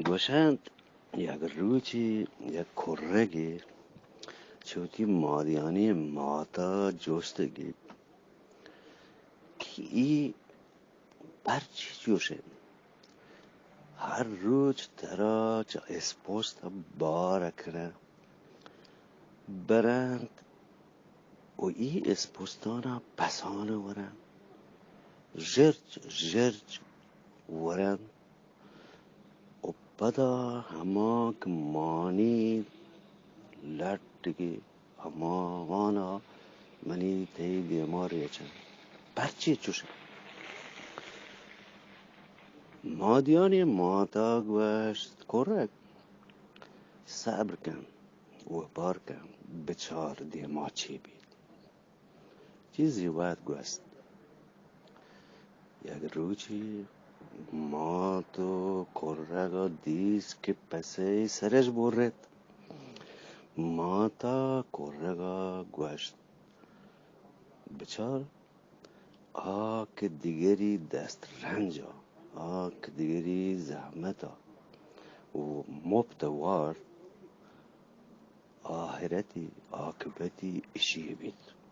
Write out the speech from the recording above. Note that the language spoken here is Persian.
گوشند یک روچی یک کرگی چوتی مادیانی ماتا جوستگی که ای برچی جوشه هر روز ترا چه اسپوست بارکره برند و ای اسپوستانا پسانه ورند جرج جرج ورند و پدا هما که مانی لطگی هما وانا منی تی بیماری چند برچی جوشه مادیانی ماتا گوشت کرک صبر کن و بار کن بچار دیما چی بید چیزی باید گوشت یک روچی ما تو کرگا دیست که پسه سرش برد ما تا کرگا گوشت بچار آک دیگری دست رنجا آک دیگری زحمتا و مبتوار آخرتی عاقبتی اشی بید